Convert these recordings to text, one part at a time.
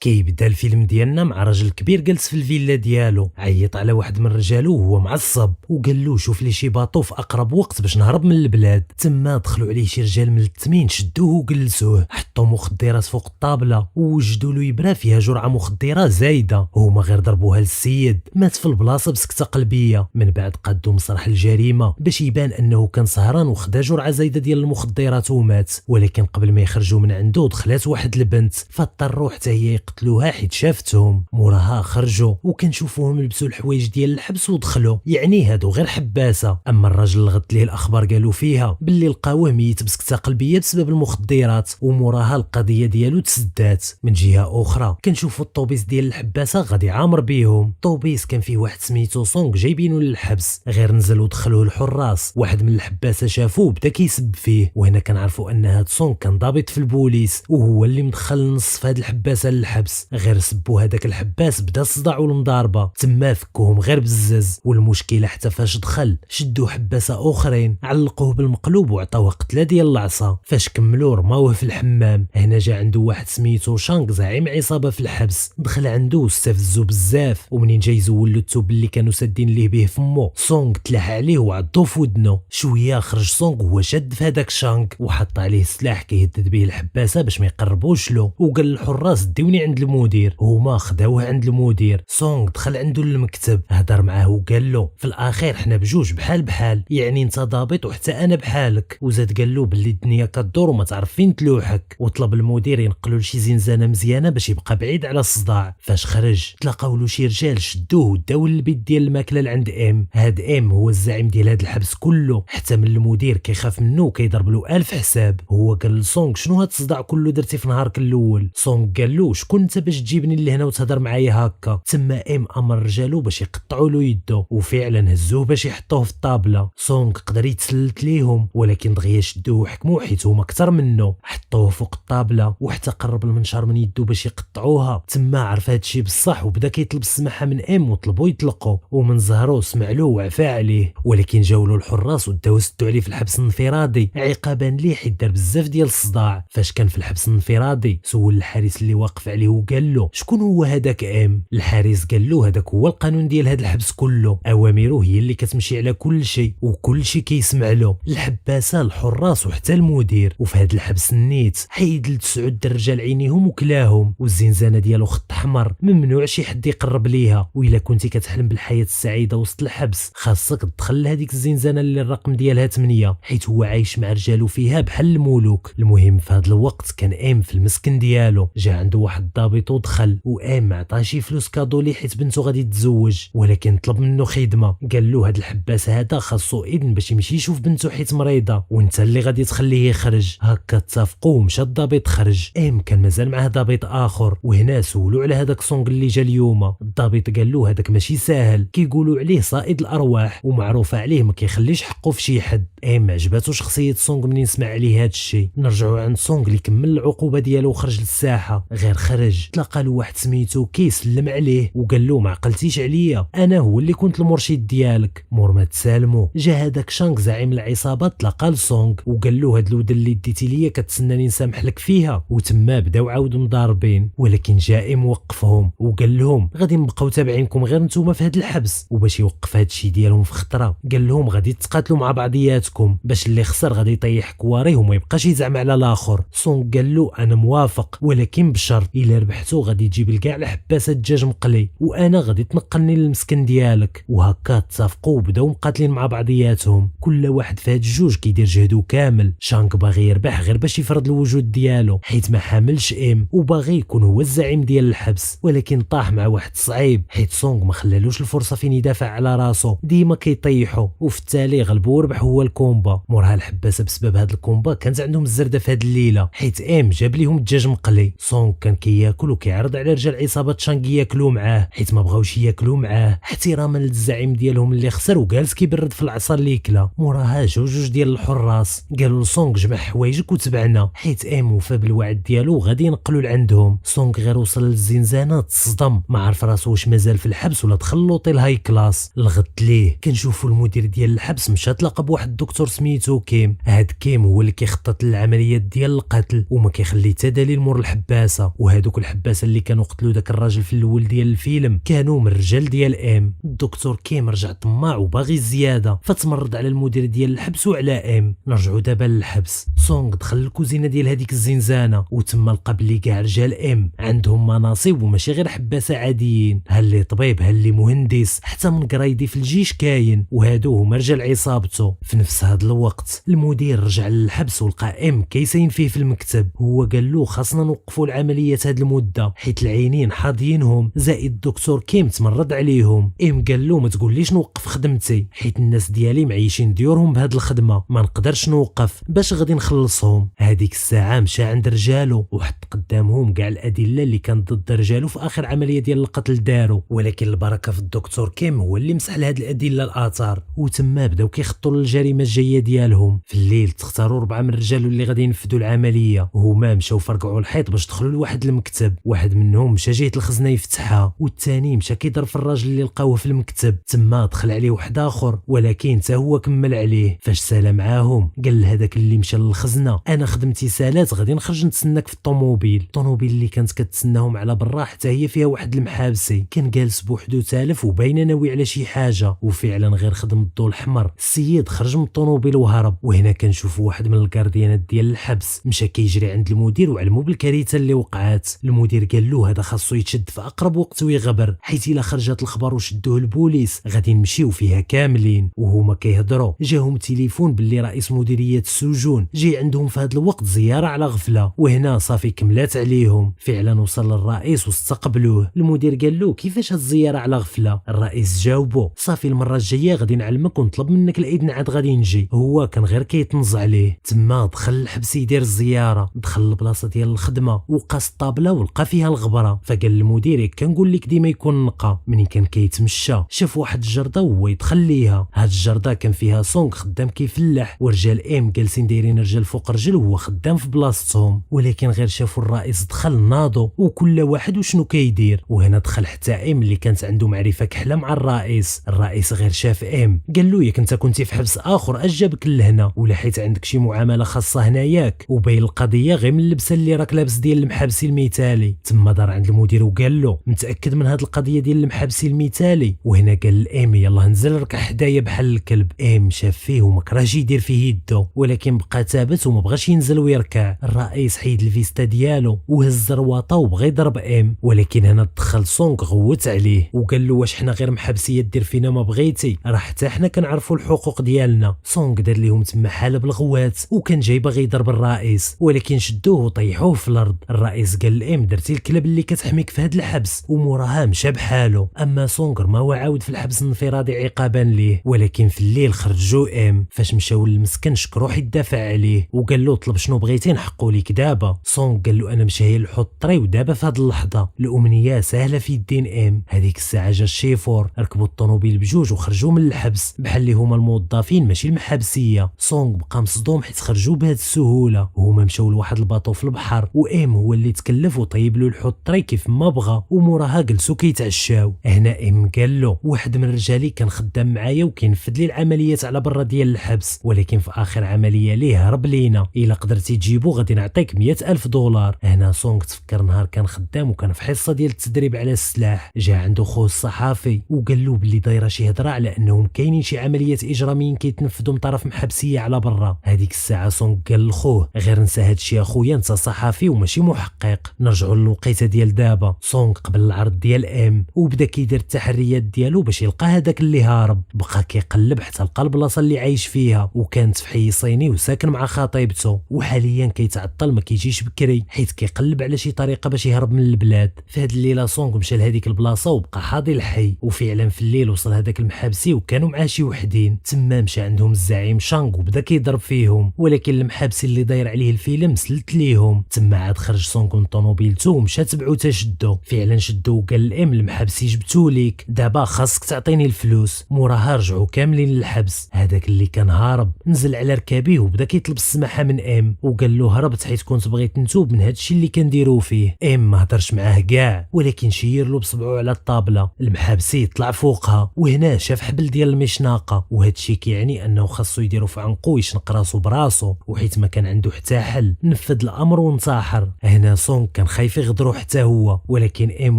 كيبدا الفيلم ديالنا مع راجل كبير جالس في الفيلا ديالو، عيط على واحد من رجالو وهو معصب وقال له شوف لي شي باطو في اقرب وقت باش نهرب من البلاد. تما دخلوا عليه شي رجال ملتمين، شدوه وجلسوه، حطوا مخدرات فوق الطابله ووجدوا له ابره فيها جرعه مخدره زايده، هما غير ضربوها للسيد، مات في البلاصه بسكته قلبيه. من بعد قادوا مسرح الجريمه باش يبان انه كان سهران وخدا جرعه زايده ديال المخدرات ومات. ولكن قبل ما يخرجوا من عنده دخلات واحد البنت، فاضطروا حتى هي يقتلوها حيت شافتهم. موراها خرجوا وكنشوفوهم لبسوا الحوايج ديال الحبس ودخلوا، يعني هادو غير حباسه. اما الراجل اللي غدت ليه الاخبار قالوا فيها باللي لقاوه ميت بسكته قلبيه بسبب المخدرات، وموراها القضيه ديالو تسدات. من جهه اخرى كنشوفوا الطوبيس ديال الحباسه غادي عامر بيهم. الطوبيس كان فيه واحد سميتو سونغ جايبينه للحبس، غير نزل ودخلوه الحراس. واحد من الحباسه شافوه بدا كيسب فيه، وهنا كنعرفوا ان هاد سونغ كان ضابط في البوليس وهو اللي مدخل النص في هاد الحباسه للحبس. غير سبوا هذاك الحباس بدا الصداع والمضاربه، تما فكوهم غير بزز. والمشكله حتى فاش دخل شدوا حباسه اخرين علقوه بالمقلوب وعطاوه قتله ديال العصا. فاش كملوا رماوه في الحمام. هنا جا عنده واحد سميتو شانغ زعيم عصابه في الحبس، دخل عنده واستفزو بزاف، ومنين جا يزول له الثوب اللي كانوا سادين ليه به فمو، سونغ تلاح عليه وعضو في ودنه. شويه خرج سونغ وهو شاد في هذاك شانغ وحط عليه السلاح كيهدد به الحباسه باش ما يقربوش له، وقال للحراس ديوني عند المدير. هما خداوه عند المدير. سونغ دخل عنده للمكتب، هضر معاه وقال له في الاخير حنا بجوج بحال بحال، يعني انت ضابط وحتى انا بحالك. وزاد قال له باللي الدنيا كدور وما تعرف فين تلوحك، وطلب المدير ينقلوا لشي زنزانه مزيانه باش يبقى بعيد على الصداع. فاش خرج تلاقاو له شي رجال شدوه وداو للبيت ديال الماكله عند هاد هو الزعيم ديال هاد الحبس كله، حتى من المدير كيخاف منه وكيضرب له 1000 حساب. هو قال لسونغ شنو هاد الصداع كله درتي في نهارك الاول؟ سونغ قال له شكون انت باش تجيبني لهنا وتهضر معايا هكا؟ تما امر رجالو باش يقطعوا له يدو، وفعلا هزوه باش يحطوه في الطابله. سونغ قدر يتسلت ليهم ولكن دغيا شدوه وحكموه حيت هما اكثر منه، حطوه فوق الطابله وحتى قرب المنشار من يدو باش يقطعوها. تما عرف هادشي بصح وبدا كيطلب السماحه من وطلبوا يطلقوا، ومن زهرو سمع له وعفى عليه. ولكن جاو له الحراس وداو سدوا عليه في الحبس الانفرادي عقابا ليه حيت دار بزاف ديال الصداع. فاش كان في الحبس الانفرادي سول الحارس اللي واقف عليه وقال له شكون هو هذاك الحارس قال له هذاك هو القانون ديال هذا الحبس كله، اوامره هي اللي كتمشي على كل شيء وكل شيء كيسمع له، الحباسه الحراس وحتى المدير. وفي هذا الحبس النيت حيد ل9 الرجال عينيهم وكلاهم، والزنزانه ديالو خط احمر ممنوع شي حد يقرب ليها. وإلا كنتي كتحلم بالحياه السعيده وسط الحبس خاصك تدخل لهذيك الزنزانه اللي الرقم ديالها 8، حيت هو عايش مع رجالو فيها بحال الملوك. المهم في هذا الوقت كان في المسكن ديالو، جا عنده واحد الضابط ودخل، ما عطاش فلوس كادو ليه حيت بنته غادي تتزوج، ولكن طلب منه خدمه. قال له هاد الحباس هذا خاصو اذن باش يمشي يشوف بنته حيت مريضه، وانت اللي غادي تخليه يخرج. هكا اتفقوا ومشى الضابط خرج. كان مازال معاه ضابط اخر، وهنا سولوا على هذاك سونغ اللي جا اليوم. الضابط قال له هذاك ماشي ساهل، كيقولوا عليه صائد الارواح ومعروف عليه ما كيخليش حقه في شي حد. ما عجباتو شخصيه سونغ منين سمع عليه هاد الشيء. نرجعوا عند سونغ اللي كمل العقوبه ديالو وخرج للساحه. غير خرج تلقى له واحد سميتو كيسلم عليه وقال له ما عقلتيش عليا، انا هو اللي كنت المرشد ديالك. مور ما تسالموا جا هذاك شانغ زعيم العصابه تلقى لسونغ وقال له هاد الود اللي ديتي ليا كتسناني نسامح لك فيها، وتما بداو عاودوا مضاربين. ولكن جا موقفهم وقال لهم غادي نبقاو تابعينكم غير نتوما في هاد الحبس، وباش يوقف هاد الشيء ديالهم في خطره قال لهم غادي تقاتلوا مع بعضياتكم باش اللي خسر غادي يطيح كواريه وما يبقاش يزعم على الاخر. سونغ قال له انا موافق ولكن بشرط الا ربحتو غادي تجيب لكاع الحباسه دجاج مقلي وانا غادي تنقلني للمسكن ديالك. وهكا اتفقوا وبداو مقاتلين مع بعضياتهم، كل واحد في هاد الجوج كيدير جهدو كامل. شانغ باغي يربح غير باش يفرض الوجود ديالو حيت ما حاملش وباغي يكون هو الزعيم ديال الحبس، ولكن طاح مع واحد صعيب حيت سونغ ما خلالوش الفرصه فين يدافع على راسو، ديما كيطيحو. وفي التالي غلبو وربح هو الكومبا. مورها الحباسه بسبب هاد الكومبا كانت عندهم الزرده في هاد الليله حيت جاب ليهم الدجاج مقلي. سونغ كان كياكل وكيعرض على رجال عصابه شانغ ياكلوا معاه حيت ما بغاوش ياكلوا معاه احتراما للزعيم ديالهم اللي خسر وجالس كيبرد في العصا اللي كلا. موراها جوج ديال الحراس قالوا لسونغ جمع حوايجك وتبعنا حيت وفى بالوعد ديالو غادي ينقلوا لعندهم. سونغ غير وصل للزنزانه تصدم، ما عرف راسو واش مازال في الحبس ولا دخل لوطيل هاي كلاس. الغد ليه كنشوفوا المدير ديال الحبس مشى تلاقى بواحد الدكتور سميتو هاد هو اللي كيخطط للعمليات ديال القتل وما كيخلي حتى دليل مور الحباسه، وهادو هادوك الحباسه اللي كانوا قتلوا داك الراجل في الاول ديال الفيلم كانوا من الرجال ديال ام. الدكتور كيم رجع طماع وباغي الزياده، فتمرد على المدير ديال الحبس وعلى ام. نرجعوا دابا للحبس. سونغ دخل الكوزينه ديال هذيك الزنزانه وتما لقى بلي كاع رجال ام عندهم مناصب وماشي غير حباسه عاديين، ها اللي طبيب ها اللي مهندس حتى من قرايدي في الجيش كاين، وهادو هما رجال عصابته. في نفس هذا الوقت المدير رجع للحبس ولقى ام كيسين فيه في المكتب. هو قال له خاصنا نوقفوا العمليه هاد المده حيت العينين حاضينهم، زائد الدكتور كيم تمرد عليهم. ام قال له ما تقوليش نوقف خدمتي حيت الناس ديالي معيشين ديورهم بهاد الخدمه، ما نقدرش نوقف باش غادي نخلصهم. هذيك الساعه مشى عند رجالو وحط قدامهم كاع الادله اللي كانت ضد رجالو في اخر عمليه ديال القتل دارو، ولكن البركه في الدكتور كيم هو اللي مسح لهاد الادله الاثار، وتما بداو كيخطوا للجريمه الجايه ديالهم. في الليل تختاروا 4 من الرجال اللي غادي ينفذوا العمليه، وهما مشاو فرقعوا الحيط باش دخلوا لواحد المكتب. واحد منهم مشى جهه الخزنه يفتحها، والثاني مشى كيضرب في الراجل اللي لقاوه في المكتب. تما دخل عليه واحد اخر ولكن حتى هو كمل عليه. فاش سالا معاهم قال لهداك اللي مشى للخزنه انا خدمتي سالات غادي نخرج نتسناك في الطوموبيل اللي كانت كتسناهم على برا حتى هي فيها واحد المحابسي كان جالس بوحدو تالف وباينه ناوي على شي حاجه، وفعلا غير خدم الضوء الاحمر السيد خرج من الطوموبيل وهرب. وهنا كنشوفوا واحد من الكارديانات ديال الحبس مشى كيجري عند المدير وعلمو بالكارثه اللي وقعات. المدير قال له هذا خاصو يتشد في اقرب وقت ويغبر، حيت الا خرجت الخبر وشدوه البوليس غادي نمشيو فيها كاملين. وهما كيهضروا جاهم تليفون باللي رئيس مديريه السجون جاي عندهم في هذا الوقت زياره على غفله، وهنا صافي كملات عليهم. فعلا وصل للرئيس واستقبلوه. المدير قال له كيفاش هاد الزياره على غفله؟ الرئيس جاوبه صافي المره الجايه غادي نعلمك ونطلب منك الاذن عاد غادي نجي. هو كان غير كيتنز عليه. تما دخل الحبس يدير الزياره، دخل البلاصه ديال الخدمه وقاس الطابله ولقى فيها الغبره. فقال المدير كنقول لك ديما يكون نقا. منين كان كيتمشى شاف واحد الجرده وهو يدخل ليها. هاد الجرده كان فيها سونغ خدام كيفلح، ورجال ام جالسين دايرين رجال فوق رجل وهو خدام في بلاصتهم. ولكن غير شافوا الرئيس دخل ناضوا وكل واحد وشنو كيدير. وهنا دخل حتى ام اللي كانت عنده معرفه كحله مع الرئيس. الرئيس غير شاف ام قال له ياك انت كنتي في حبس اخر اش جابك لهنا، ولا حيت عندك شي معامله خاصه هنا ياك؟ وبين القضيه غير من اللبسه اللي راك لابس ديال المحابسي المثالي. تما دار عند المدير وقال له متاكد من هاد القضيه ديال المحابسي المثالي؟ وهنا قال لام يلا نزل ركع حدايا بحال الكلب. ام شاف فيه وما كراهش يدير فيه يدو، ولكن بقى ثابت وما بغاش ينزل ويركع. الرئيس حيد الفيستا ديالو وهز الرواطه وبغى يضرب ام، ولكن هنا دخل سونغ غوت عليه وقال له واش حنا غير محبسيه دير فينا ما بغيتي؟ راه حتى حنا كنعرفوا الحقوق ديالنا. سونغ دار لهم تما حاله بالغوات وكان جاي باغي يضرب الرئيس، ولكن شدوه وطيحوه في الارض. الرئيس قال لام درتي الكلب اللي كتحميك في هذا الحبس، وموراها مشى بحاله. اما سونغ ما هو عاود في الحبس الانفرادي عقابا ليه. ولكن في الليل خرجوا ام. فاش مشاو للمسكن شكرو حيت دافع عليه وقال له طلب شنو بغيتي نحقوا لك دابا. سونغ قال له انا مشى لحط الطري ودابا في هذه اللحظه الامنيه سهله في يدين ام. هذيك الساعه جا الشيفور ركبوا الطوموبيل بجوج وخرجوا من الحبس بحال اللي هما الموظفين ماشي المحابسيه. سونغ بقى مصدوم حيت خرجوا بهذه السهوله. وهما مشاو لواحد الباطو في البحر وام هو اللي تكلف وطيب له الحوت الطري كيف ما بغى، وموراها جلسوا كيتعشاو. هنا ام قال له واحد من رجالي كان خدام معايا وكينفذ لي العمليات على برا ديال الحبس، ولكن في اخر عمليه ليه هرب لينا، الا قدرتي تجيبو غادي نعطيك $100,000. هنا سونغ تفكر نهار كان خدام وكان في حصه ديال التدريب على السلاح، جا عنده خوه الصحافي وقال له بلي دايره شي هضره على انهم كاينين شي عمليات اجراميين كيتنفذوا من طرف محبسيه على برا. هذيك الساعه سونغ قال لخوه غير نسى هادشي اخويا، انت صحافي وماشي محقق. نرجعوا للوقيته ديال دابا. سونغ قبل العرض ديال ام وبدا كيدير التحريات ديالو باش يلقى هذاك اللي هارب. بقى كيقلب حتى لقى البلاصه اللي عايش فيها، وكانت في حي صيني وساكن مع خطيبته، وحاليا كيتعطل ما كيجيش بكري حيت كيقلب على شي طريقه باش يهرب من البلاد. في هاد الليله سونغ مشى لهاديك البلاصه وبقى حاضي الحي، وفعلا في الليل وصل هذاك المحابسي وكانوا معاه شي وحدين. تما مشى عندهم الزعيم شانغ وبدا كيضرب فيهم، ولكن المحابسي اللي داير عليه الفيلم سلت ليهم. تما عاد خرج سونغ من طوموبيلته ومشى تبعو تشدو. فعلا شدو وقال الام المحابسي جبتو ليك دابا خاصك تعطيني الفلوس. موراها رجعوا كاملين للحبس. هذاك اللي كان هارب نزل على ركابيه وبدا كيطلب السماحه من ام، وقال له هربت حيت كنت بغيت نتوب من هادشي اللي كنديرو فيه. ام ما هضرش معاه كاع ولكن شير له بصبعو على الطابله. المحابسي طلع فوقها وهنا شاف حبل ديال المشناقه، وهادشي كيعني انه خاصو يديرو في عنقو يشنق راسو براسو، وحيت ما كان عنده حتى حل نفذ الامر وانتحر. هنا سونغ كان خايف يغدرو حتى هو، ولكن ام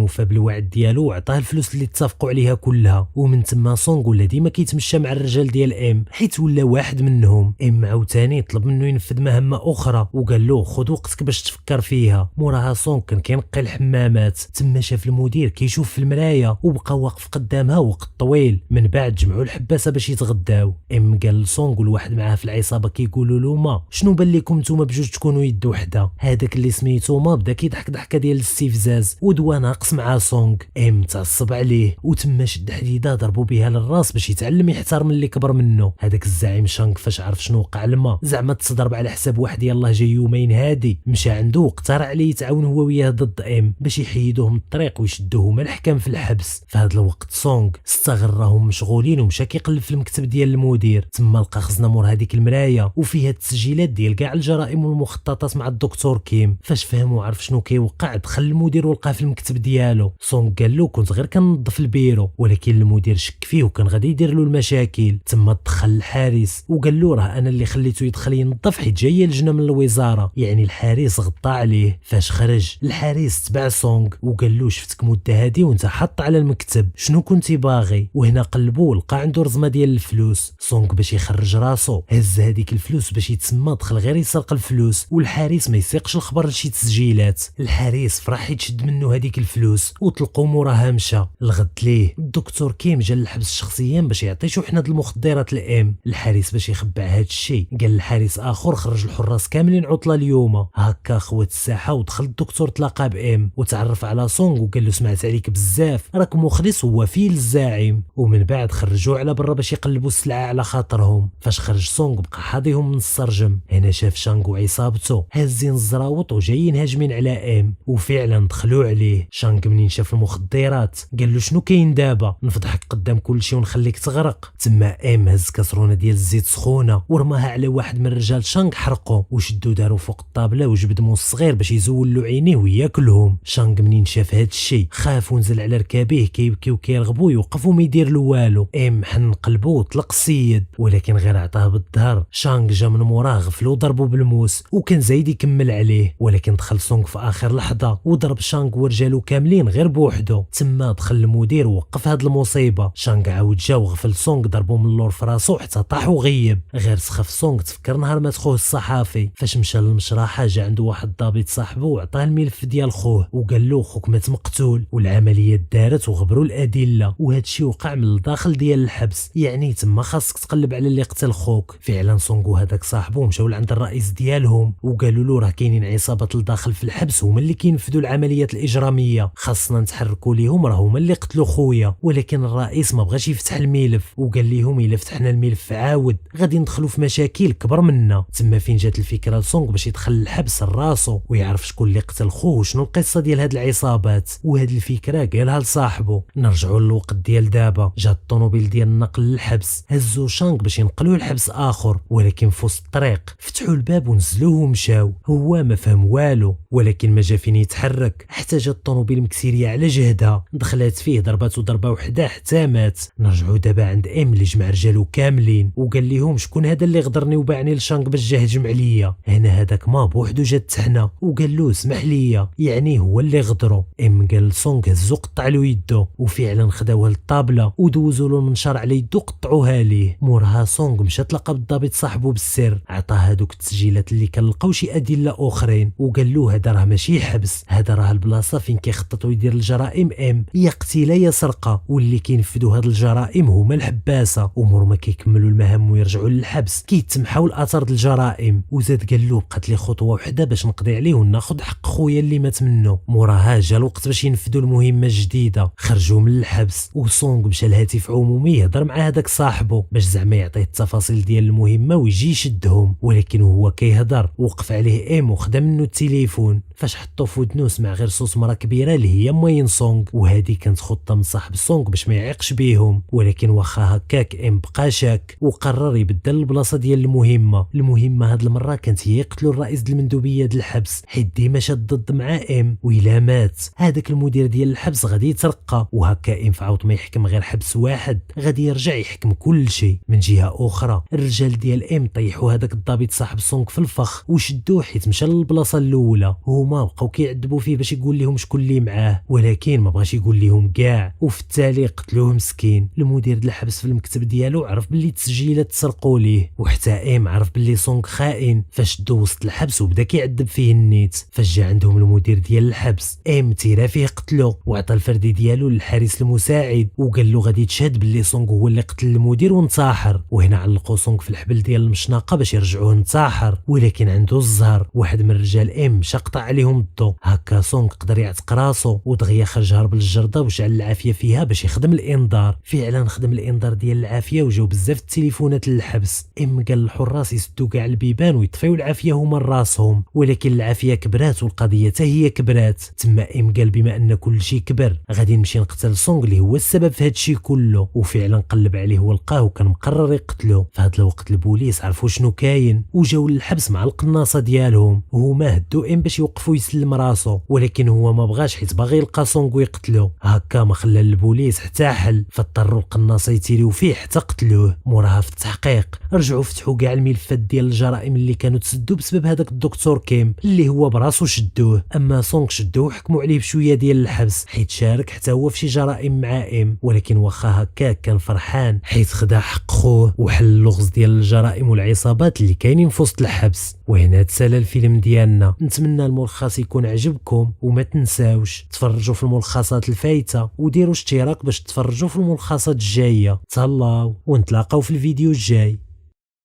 وفى بالوعد ديالو وعطاه الفلوس اللي اتفقوا عليها كلها. ومن تما سونغ ولا ديما كيتمشى مع الرجال ديال ام حيت ولا واحد منهم. ام عاوتاني طلب منه ينفذ مهمه اخرى وقال له خذ وقتك باش تفكر فيها. موراها سونغ كان كينقي الحمامات، تما شاف المدير كيشوف في المرايه وبقى واقف قدامها وقت طويل. من بعد جمعوا الحباسه باش يتغداو. ام قال لسونغ والواحد معاه في العصابه كيقولوا له ما شنو بان لكم نتوما بجوج تكونوا يد وحده. هذاك اللي سميتو ما بدا كيضحك ضحكه ديال الاستفزاز ودوا ناقص مع سونغ. ام تعصب عليه وتما شد حديده ضربوا بها للراس باش يتعلم يحترم اللي كبر منه. هذاك الزعيم شانغ فاش عرف شنو وقع لما زعما تصدرب على حساب واحد يلاه جاي يومين هادي، مشى عنده واقترح عليه يتعاون هو وياه ضد ام باش يحيدوه من الطريق ويشدوه مع الحكام في الحبس. في هذا الوقت سونغ استغرهم مشغولين ومشى كيقلب في المكتب ديال المدير. تما لقى خزنه مور هذيك المرايه وفيها التسجيلات ديال كاع الجرائم والمخططات مع الدكتور كيم. فاش فهم وعرف شنو كيوقع دخل المدير ولقاه في المكتب ديالو. سونغ قال له كنت غير كنظف البيرو، ولكن المدير شك فيه وكان غادي يدير له المشاكل. تما دخل الحارس وقال له راه انا اللي خليته يدخل ينظف حيت جايه لجنه من الوزاره. يعني الحارس غطى عليه. فاش خرج الحارس تبع سونغ وقال له شفتك مده هادي وانت حاط على المكتب شنو كنتي باغي. وهنا قلبو لقى عنده رزمه ديال الفلوس. سونغ باش يخرج راسو هز هذيك الفلوس باش يتسمى دخل غير يسرق الفلوس والحارس ما يسيقش الخبر لشي تسجيلات. الحارس فرح يتشد منه هذيك الفلوس وطلقوا موراها مشى. الغد ليه الدكتور كيم جا للحبس شخصيا باش يعطي شحنه المخدرات لام. الحارس باش يخبع هذا الشيء قال الحارس اخر خرج الحراس كاملين عطله اليوم. هكا خوات الساحه ودخل الدكتور تلاقى بام وتعرف على سونغ وقال له سمعت عليك بزاف راك مخلص ووفي للزعيم. ومن بعد خرجوه على برا باش يقلبوا السلعه على خاطرهم. فاش خرج سونغ بقى حاضيهم من السرجم. هنا شاف شانغ وعصابته هازين الزراوط وجايين هاجمين على ام وفعلا دخلوا عليه. شانغ منين شاف المخدرات قال له شنو كاين دابا نفضحك قدام كل شيء ونخليك تغرق. تما ام هز كاسرونه ديال الزيت سخونه ورماها على واحد من رجال شانغ حرقو وشدو دارو فوق الطابله وجبد موس صغير باش يزول له عينيه وياكلهم. شانغ منين شاف هاد الشيء خاف ونزل على ركابيه كيبكي وكيرغبو يوقف وما يدير له والو. ام حن قلبو وطلق السيد ولكن غير عطاه بالظهر. شانغ جا من موراه غفلو ضربو بالموس وكان زايد يكمل عليه ولكن دخل سونغ في اخر لحظه وضرب شانغ ورجالو كاملين غير بوحدو. تما دخل المدير ووقف هاد المصيبه. شانغ عاود جا وغفل سونغ ضربو من اللور في راسو حتى طاح وغيب. غير سخف سونغ تفكر نهار ما تخوه الصحافي. فاش مشى للمشرحه جا عنده واحد الضابط صاحبه وعطاه الملف ديال خوه وقال له خوك مات مقتول والعمليه دارت وغبروا الادله وهذا الشيء وقع من الداخل ديال الحبس. يعني تما خاصك تقلب على اللي قتل خوك. فعلا سونغ وهذاك صاحبه مشاو لعند الرئيس ديالهم وقالوا له راه كاينين عصابات لداخل في الحبس هما اللي كينفذوا العمليات الاجراميه خاصنا نتحركوا ليهم راه هما اللي قتلوا خويا. ولكن الرئيس ما بغاش يفتح الملف وقال لهم الا فتحنا الملف عاود غادي ندخلوا في مشاكل كبر منا. تما فين جات الفكره لسونغ باش يدخل الحبس لراسو ويعرف شكون اللي قتل خوه وشنو القصه ديال هاد العصابات. وهاد الفكره قالها لصاحبه. نرجعوا للوقت ديال دابا. جات الطوموبيل ديال النقل للحبس هزو شانغ باش ينقلوه لحبس اخر ولكن في وسط الطريق فتحوا الباب ونزلوه ومشاو. هو ما فهم والو ولكن ما جا فين يتحرك حتى جات الطوموبيل مكسيريه على جهدها دخلت فيه ضربته ضربه وحده حتى مات. نرجعوا دابا عند ام اللي جمع رجالو كاملين وقال لهم شكون هذا اللي غدرني وباعني لشانغ باش جا هجم عليا. هنا هذاك ما بوحدو جات تحنا وقال له اسمح لي يعني هو اللي غدرو. ام قال لسونغ هزو قطع له يدو وفعلا خداوها للطابله ودوزوا له المنشار على يدو قطعوها ليه. مورها سونغ مشى تلقى بالضابط صاحبه بالسر عطاه هذوك التسجيلات اللي كنلقاو شي ادله اخرين وقال له هذا راه ماشي حبس هذا راه البلاصه فين كيخططوا يدير الجرائم ام يا قتيله يا سرقه واللي كينفذوا هاد الجرائم هما الحباسه ومور ما كيكملوا المهام ويرجعوا للحبس كيتمحاو الاثار ديال الجرائم. وزاد قال له بقات لي خطوه وحده باش نقضي عليه وناخذ حق خويا اللي مات منه. موراها جا الوقت باش ينفذوا المهمه الجديده. خرجوا من الحبس وسونغ مشى لهاتف عمومي يهضر مع هذاك صاحبه باش زعما يعطيه التفاصيل ديال المهمه ويجي يشدهم. ولكن هو كيهضر وقف عليه ام وخدا منه التليفون. فاش حطو في ودنو سمع غير صوت مرا كبيره اللي هي ماين سونغ وهذه كانت خطه من صاحب سونغ باش ما يعيقش بيهم. ولكن واخا هكاك ام بقى شاك وقرر يبدل البلاصه ديال المهمه هاد المره كانت هي يقتلوا الرئيس ديال المندوبيه ديال الحبس حيت ديما شاد ضد مع ام وإلا مات هذاك المدير ديال الحبس غادي يترقى وهكا ام فعاوت ما يحكم غير حبس واحد غادي يرجع يحكم كل شيء. من جهه اخرى الرجال ديال ام طيحوا هذاك الضابط صاحب سونغ في الفخ وشدوه حيت مشى للبلاصه الاولى. هما هما بقاو كيعذبوا فيه باش يقول لهم شكون اللي معاه، ولكن ما بغاش يقول لهم كاع، وفي التالي قتلوه مسكين. المدير ديال الحبس في المكتب ديالو عرف باللي التسجيلات تسرقوا ليه، وحتى ام عرف باللي سونغ خائن، فاش دو وسط الحبس وبدا كيعذب فيه النيت. فاش جا عندهم المدير ديال الحبس ام تيرا فيه قتلو، وعطى الفردي ديالو للحارس المساعد وقال له غادي تشهد باللي سونغ هو اللي قتل المدير وانتحر. وهنا علقوا سونغ في الحبل ديال المشناقه باش يرجعوه انتحر، ولكن عنده الزهر. واحد من رجال ام مشى قطع عليهم الضو، هكا سونغ قدر يعتق راسو ودغيا خرج هرب للجرده وجعل العافيه فيها باش يخدم الانذار. فعلا خدم الانذار ديال العافيه وجاو بزاف التليفونات للحبس. ام قال للحراس يسدوا كاع البيبان ويطفيو العافيه هما راسهم، ولكن العافيه كبرات والقضيه حتى هي كبرات. تما ام قال بما ان كل شيء كبر غادي نمشي نقتل سونغ اللي هو السبب في هذا الشيء كله. وفعلا قلب عليه ولقاه وكان مقرر يقتلو. في هذا الوقت البوليس عرفوا شنو كاين وجاو للحبس مع القناصه ديالهم، وهما هدوا ام باش يوقفوا يسلم راسو، ولكن هو ما بغاش حيت باغي يلقى سونغ ويقتلو. هكا ما خلى البوليس حتى حل، فاضطروا القناصه يتيريو فيه حتى قتلوه. موراها في التحقيق رجعوا فتحوا كاع الملفات ديال الجرائم اللي كانوا تسدوا بسبب هذاك الدكتور كيم اللي هو براسو شدوه. اما سونغ شدوه وحكموا عليه بشويه ديال الحبس حيت شارك حتى هو في شي جرائم مع ام، ولكن واخا هكاك كان فرحان حيت خدا حق خوه وحل اللغز ديال الجرائم والعصابات اللي كاينين في وسط الحبس. وهنا تسالى الفيلم ديالنا. نتمنى الملخص يكون عجبكم، وما تنساوش تفرجوا في الملخصات الفايته وديروا اشتراك باش تفرجوا في الملخصات الجايه. تهلاو ونتلاقاو في الفيديو الجاي.